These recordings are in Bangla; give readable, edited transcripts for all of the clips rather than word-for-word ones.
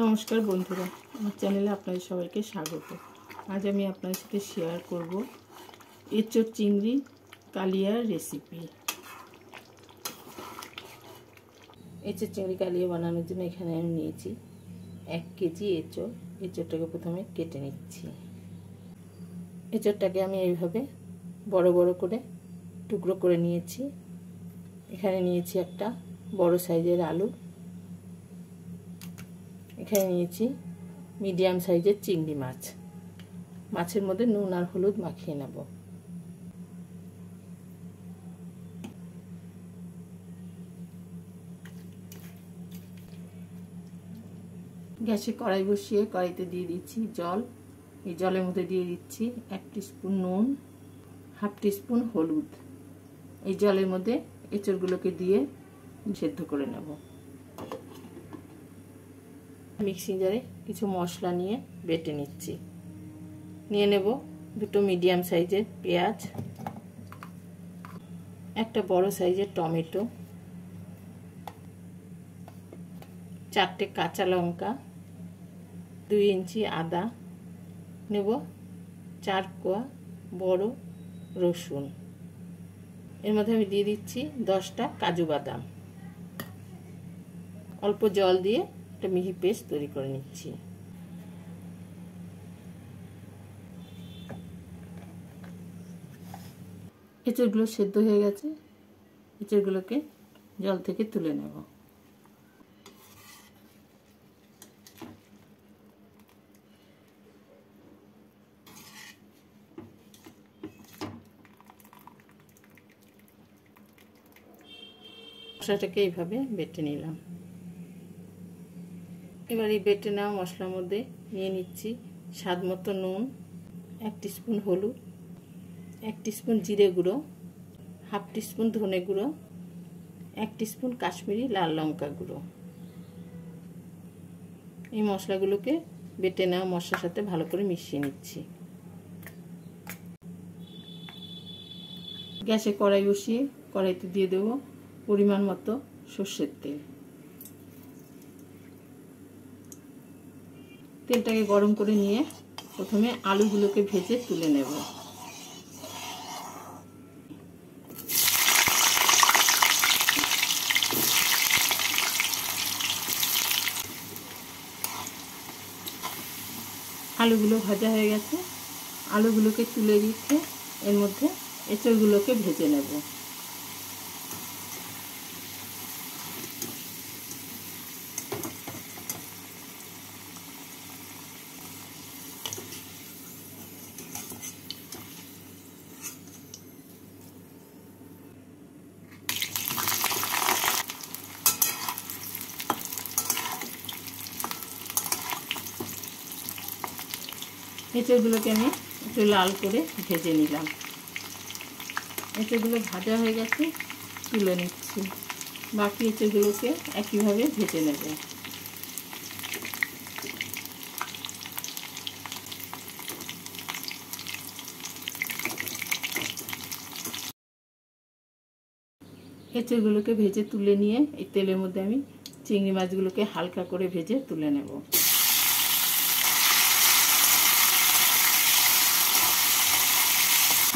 নমস্কার বন্ধুরা, আমার চ্যানেলে আপনাদের সবাইকে স্বাগত। আজ আমি আপনাদের সাথে শেয়ার করব এঁচোড় চিংড়ি কালিয়ার রেসিপি। এঁচোড় চিংড়ি কালিয়া বানানোর জন্য এখানে আমি নিয়েছি 1 কেজি এঁচোড়। এঁচোড়টাকে প্রথমে কেটে নিচ্ছি। এঁচোড়টাকে আমি এইভাবে বড় বড় করে টুকরো করে নিয়েছি। এখানে নিয়েছি একটা বড় সাইজের আলু। এখানে নিয়েছি মিডিয়াম সাইজের চিংড়ি মাছ। মাছের মধ্যে নুন আর হলুদ মাখিয়ে নেব। গ্যাসে কড়াই বসিয়ে কড়াইতে দিয়ে দিচ্ছি জল। এই জলের মধ্যে দিয়ে দিচ্ছি 1 টিস্পুন নুন, হাফ টিস্পুন হলুদ। এই জলের মধ্যে এঁচোড়গুলোকে দিয়ে সেদ্ধ করে নেব। মিক্সিং জারে কিছু মশলা নিয়ে বেটে নিচ্ছি। নিয়ে নেব 2টো মিডিয়াম সাইজের পেঁয়াজ, একটা বড় সাইজের টমেটো, 4টে কাঁচা লঙ্কা, 2 ইঞ্চি আদা, নেব 4 কোয়া বড় রসুন। এর মধ্যে আমি দিয়ে দিচ্ছি 10টা কাজু বাদাম। অল্প জল দিয়ে একটা মিহি পেস্ট তৈরি করে নিচ্ছি। এঁচোড়গুলো সেদ্ধ হয়ে গেছে। এঁচোড়গুলোকে জল থেকে তুলে নেব। মশলাটাকে এইভাবে বেটে নিলাম। এবার এই বেটে নেওয়া মশলার মধ্যে নিয়ে নিচ্ছি স্বাদ মতো নুন, 1 টিস্পুন হলুদ, 1 টিস্পুন জিরে গুঁড়ো, হাফ টিস্পুন ধনে গুঁড়ো, 1 টিস্পুন কাশ্মীরি লাল লঙ্কা গুঁড়ো। এই মশলাগুলোকে বেটে নেওয়া মশলার সাথে ভালো করে মিশিয়ে নিচ্ছি। গ্যাসে কড়াই বসিয়ে কড়াইতে দিয়ে দেব পরিমাণ মতো সর্ষের তেল। তেলটাকে গরম করে নিয়ে প্রথমে আলুগুলোকে ভেজে তুলে নেব। আলুগুলো ভাজা হয়ে গেছে। আলুগুলোকে তুলে রেখে এর মধ্যে এঁচোড়গুলোকে ভেজে নেব। এঁচোড়গুলোকে আমি একটু লাল করে ভেজে নিলাম। এঁচোড়গুলো ভাজা হয়ে গেছে, তুলে নিচ্ছি। বাকি এঁচোড়গুলোকে একইভাবে ভেজে নেব। এঁচোড়গুলোকে ভেজে তুলে নিয়ে এই তেলের মধ্যে আমি চিংড়ি মাছগুলোকে হালকা করে ভেজে তুলে নেব।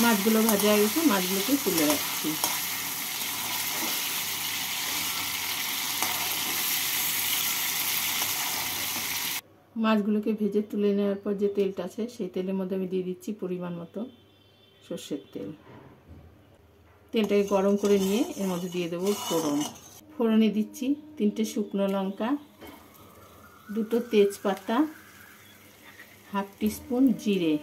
মাছগুলো ভাজা হয়ে গেছে, মাছগুলোকে তুলে রাখছি। মাছগুলোকে ভেজে তুলে নেওয়ার পর যে তেলটা আছে সেই তেলের মধ্যে আমি দিয়ে দিচ্ছি পরিমাণ মতো সর্ষের তেল। তেলটাকে গরম করে নিয়ে এর মধ্যে দিয়ে দেবো ফোড়ন। ফোড়নে দিচ্ছি 3টে শুকনো লঙ্কা, 2টো তেজপাতা, হাফ টিস্পুন জিরে।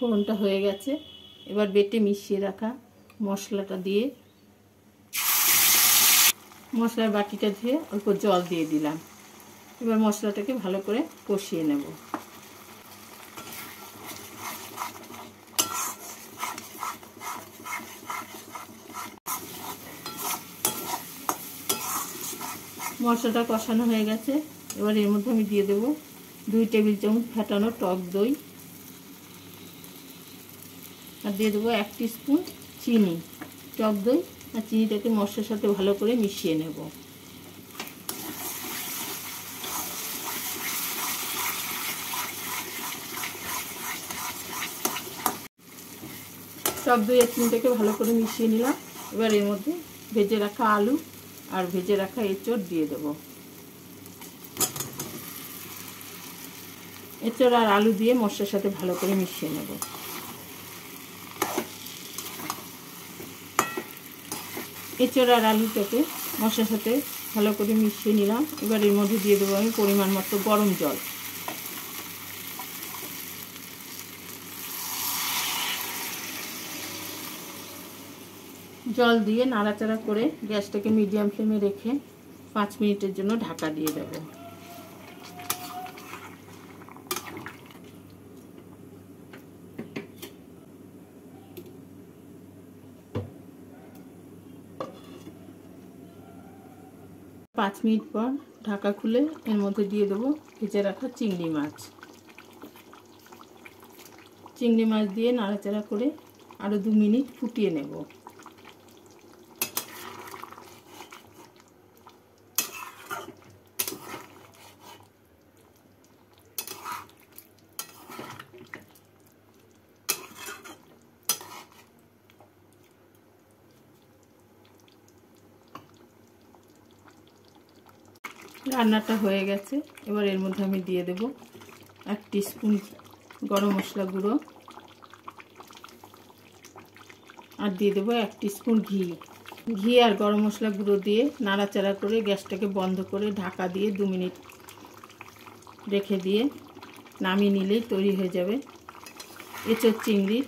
ফোড়নটা হয়ে গেছে। এবার বেটে মিশিয়ে রাখা মশলাটা দিয়ে মশলার বাটিটা ধুয়ে অল্প জল দিয়ে দিলাম। এবার মশলাটাকে ভালো করে কষিয়ে নেব। মশলাটা কষানো হয়ে গেছে। এবার এর মধ্যে আমি দিয়ে দেব 2 টেবিল চামচ ফেটানো টক দই, আর দিয়ে দেবো 1 টিস্পুন চিনি। টক দই আর চিনিটাকে মশলার সাথে ভালো করে মিশিয়ে নেব। টক দই আর চিনিটাকে ভালো করে মিশিয়ে নিলাম। এবার এর মধ্যে ভেজে রাখা আলু আর ভেজে রাখা এঁচড় দিয়ে দেব। এঁচড় আর আলু দিয়ে মশলার সাথে ভালো করে মিশিয়ে নেব। এঁচড় আর আলুটাকে মশলার সাথে ভালো করে মিশিয়ে নিলাম। এবার এর মধ্যে দিয়ে দেবো আমি পরিমাণ মতো গরম জল। জল দিয়ে নাড়াচাড়া করে গ্যাসটাকে মিডিয়াম ফ্লেমে রেখে 5 মিনিটের জন্য ঢাকা দিয়ে দেব। পাঁচ মিনিট পর ঢাকা খুলে এর মধ্যে দিয়ে দেবো ভেজে রাখা চিংড়ি মাছ। চিংড়ি মাছ দিয়ে নাড়াচাড়া করে আরও 2 মিনিট ফুটিয়ে নেব। রান্নাটা হয়ে গেছে। এবার এর মধ্যে আমি দিয়ে দেব 1 টিস্পুন গরম মশলা গুঁড়ো আর দিয়ে দেবো 1 টিস্পুন ঘি। ঘি আর গরম মশলা গুঁড়ো দিয়ে নাড়াচাড়া করে গ্যাসটাকে বন্ধ করে ঢাকা দিয়ে 2 মিনিট রেখে দিয়ে নামিয়ে নিলেই তৈরি হয়ে যাবে এঁচোড় চিংড়ির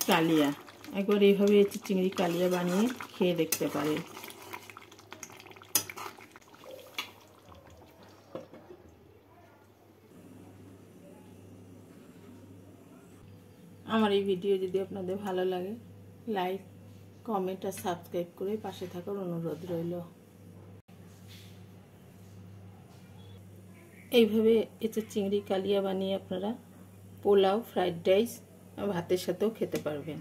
কালিয়া। একবার এইভাবে এঁচোড় চিংড়ি কালিয়া বানিয়ে খেয়ে দেখতে পারেন। আমার এই ভিডিও যদি আপনাদের ভালো লাগে লাইক কমেন্ট আর সাবস্ক্রাইব করে পাশে থাকার অনুরোধ রইল। এইভাবে এঁচোড় চিংড়ি কালিয়া বানিয়ে আপনারা পোলাও, ফ্রাইড রাইস, ভাতের সাথেও খেতে পারবেন।